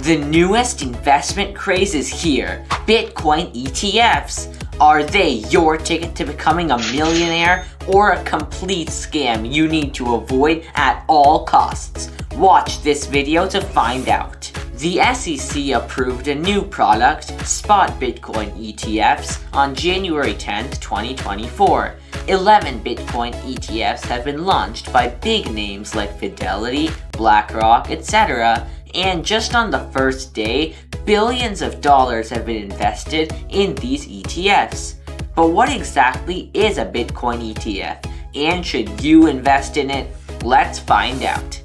The newest investment craze is here, Bitcoin ETFs. Are they your ticket to becoming a millionaire or a complete scam you need to avoid at all costs? Watch this video to find out. The SEC approved a new product, spot Bitcoin ETFs, on January 10, 2024. 11 Bitcoin ETFs have been launched by big names like Fidelity, BlackRock, etc. And just on the first day, billions of dollars have been invested in these ETFs. But what exactly is a Bitcoin ETF, and should you invest in it? Let's find out.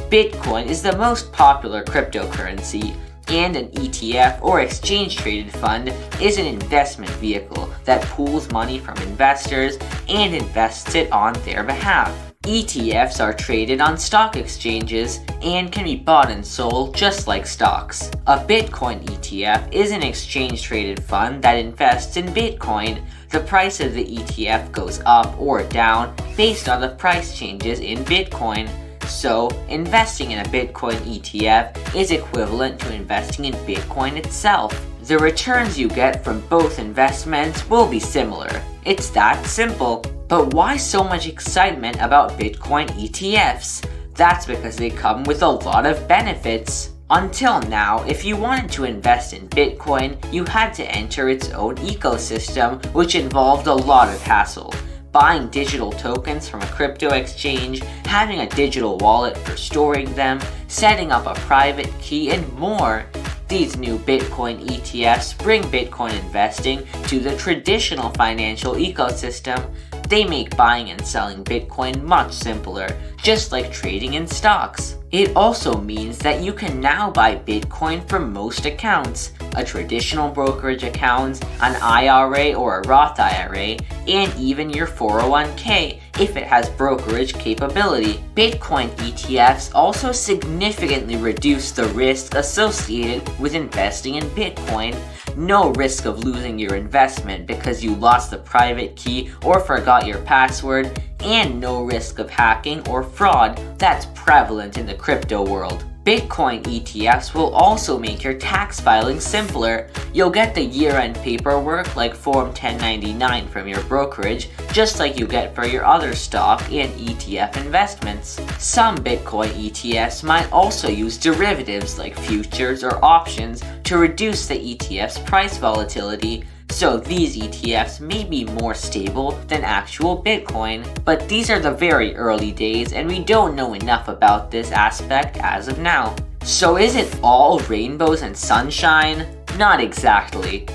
Bitcoin is the most popular cryptocurrency, and an ETF or exchange-traded fund is an investment vehicle that pools money from investors and invests it on their behalf. ETFs are traded on stock exchanges and can be bought and sold just like stocks. A Bitcoin ETF is an exchange-traded fund that invests in Bitcoin. The price of the ETF goes up or down based on the price changes in Bitcoin. So, investing in a Bitcoin ETF is equivalent to investing in Bitcoin itself. The returns you get from both investments will be similar. It's that simple. But why so much excitement about Bitcoin ETFs? That's because they come with a lot of benefits. Until now, if you wanted to invest in Bitcoin, you had to enter its own ecosystem, which involved a lot of hassle. Buying digital tokens from a crypto exchange, having a digital wallet for storing them, setting up a private key, and more. These new Bitcoin ETFs bring Bitcoin investing to the traditional financial ecosystem. They make buying and selling Bitcoin much simpler, just like trading in stocks. It also means that you can now buy Bitcoin from most accounts, a traditional brokerage account, an IRA or a Roth IRA, and even your 401k if it has brokerage capability. Bitcoin ETFs also significantly reduce the risk associated with investing in Bitcoin. No risk of losing your investment because you lost the private key or forgot your password, and no risk of hacking or fraud that's prevalent in the crypto world. Bitcoin ETFs will also make your tax filing simpler. You'll get the year-end paperwork like Form 1099 from your brokerage, just like you get for your other stock and ETF investments. Some Bitcoin ETFs might also use derivatives like futures or options to reduce the ETF's price volatility. So these ETFs may be more stable than actual Bitcoin, but these are the very early days and we don't know enough about this aspect as of now. So is it all rainbows and sunshine? Not exactly.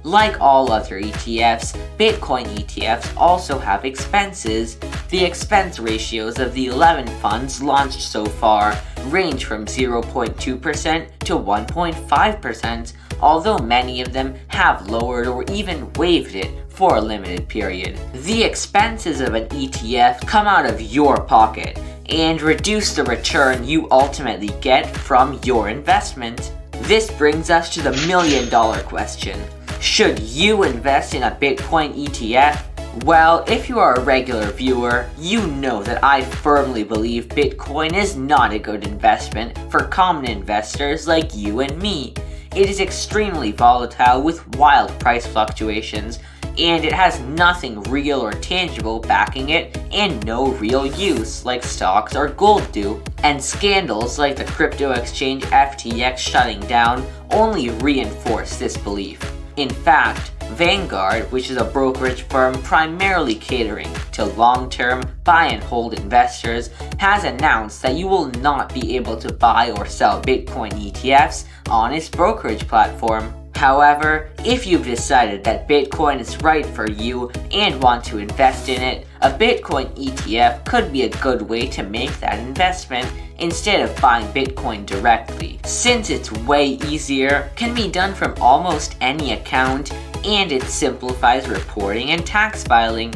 Like all other ETFs, Bitcoin ETFs also have expenses. The expense ratios of the 11 funds launched so far range from 0.2% to 1.5%, although many of them have lowered or even waived it for a limited period. The expenses of an ETF come out of your pocket and reduce the return you ultimately get from your investment. This brings us to the million-dollar question. Should you invest in a Bitcoin ETF? Well, if you are a regular viewer, you know that I firmly believe Bitcoin is not a good investment for common investors like you and me. It is extremely volatile with wild price fluctuations, and it has nothing real or tangible backing it and no real use like stocks or gold do. And scandals like the crypto exchange FTX shutting down only reinforce this belief. In fact, Vanguard, which is a brokerage firm primarily catering to long-term buy and hold investors, has announced that you will not be able to buy or sell Bitcoin ETFs on its brokerage platform. However, if you've decided that Bitcoin is right for you and want to invest in it, a Bitcoin ETF could be a good way to make that investment instead of buying Bitcoin directly. Since it's way easier, can be done from almost any account, and it simplifies reporting and tax filing.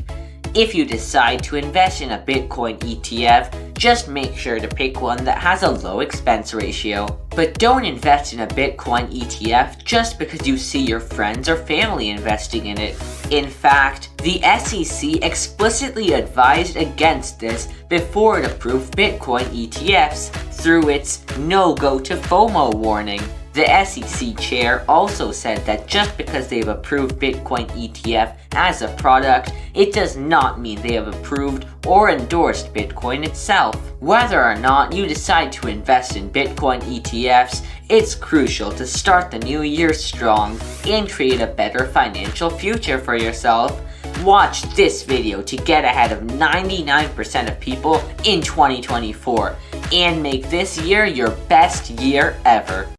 If you decide to invest in a Bitcoin ETF, Just make sure to pick one that has a low expense ratio. But don't invest in a Bitcoin ETF just because you see your friends or family investing in it. In fact, the SEC explicitly advised against this before it approved Bitcoin ETFs through its no-go to FOMO warning. The SEC chair also said that just because they've approved Bitcoin ETF as a product, it does not mean they have approved or endorsed Bitcoin itself. Whether or not you decide to invest in Bitcoin ETFs, it's crucial to start the new year strong and create a better financial future for yourself. Watch this video to get ahead of 99% of people in 2024 and make this year your best year ever.